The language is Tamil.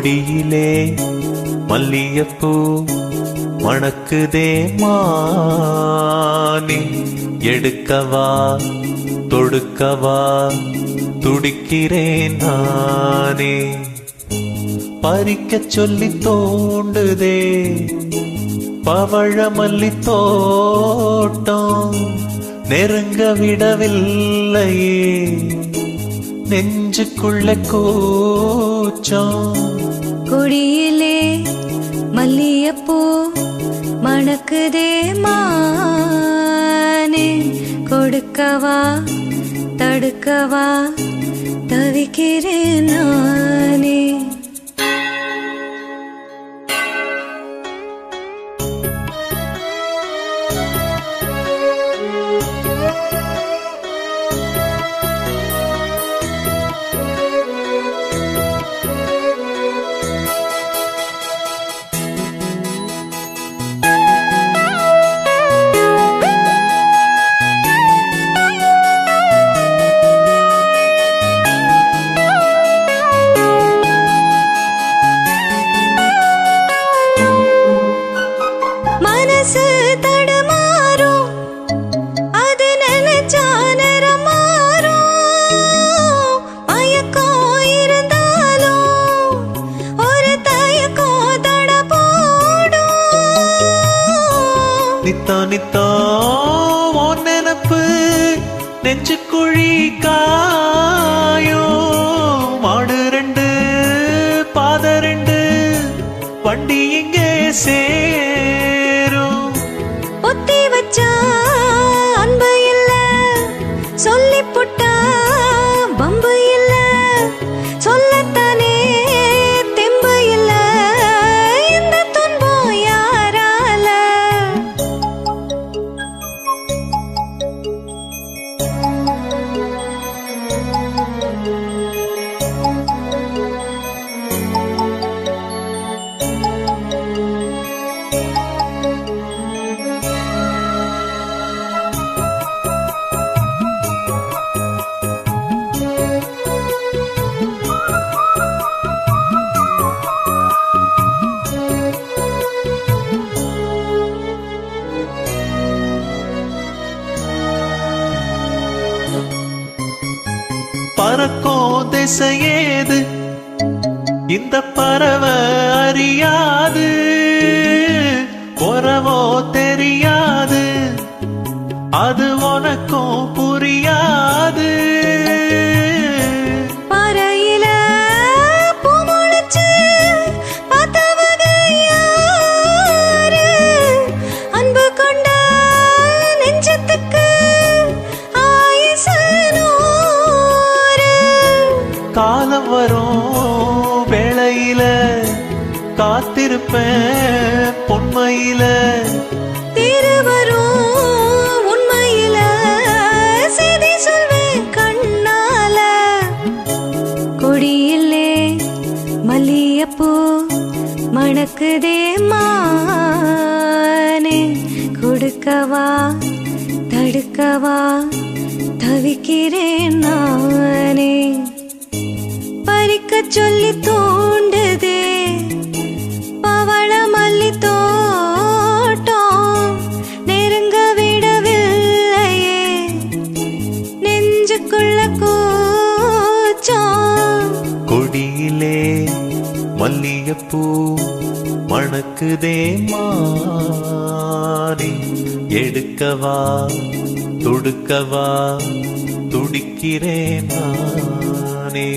கொடியிலே மல்லியப்பூ மணக்குதே மானே, எடுக்கவா தொடுக்கவா துடிக்கிறேன் நானே. பறிக்கச் சொல்லி தோண்டுதே பவழமல்லி தோட்டம், நெருங்க விடவில்லையே நெஞ்சுக்குள்ள கூச்சம். கொடியிலே மல்லியப்பூ மணக்குதே மானே, கொடுக்கவா தடுக்கவா தவிக்கிறேன் நானே. மனசு தடுமாறும், அது நினைச்சா நேரம் மாறும். மயக்கம் இருந்தாலும் ஒரு தயக்கம் தட போடும். நித்தா நித்தா உன் நினப்பு நெஞ்சு குழி காயும். மாடு ரெண்டு பாத ரெண்டு வண்டி இங்கே சேரும். ஒத்தி வச்சா அன்பு இல்ல, சொல்லி புட்டா பம்பு இல்ல, சொல்லத்தானே தெம்பு இல்ல, இந்த துன்பம் யாரால. பறக்கும் திசையேது இந்த பறவை அறியாது, உறவோ தெரியாது அது உனக்கும் புரியாது. பறையில பூ முளைச்சு பார்த்தவங்க யாரு, அன்பு கொண்ட நெஞ்சத்துக்கு ஆயுசு நூறு. காலம் வரும் வேளையில காத்திருப்பேன் பொன்மையில, திருவரும் உண்மையில செய்தி சொல்வேன் கண்ணால. கொடியிலே மல்லியப்பூ மணக்குதே மானே, கொடுக்கவா தடுக்கவா தவிக்கிறேன் நானே. பறிக்கச் சொல்லி தோண்டுதே பவளமல்லி தோட்டம், நெருங்க விடவில்லையே நெஞ்சுக்குள்ள கூச்சம். கொடியிலே மல்லியப்பூ மணக்குதே மானே, எடுக்கவா தொடுக்கவா துடிக்கிறேன் நானே.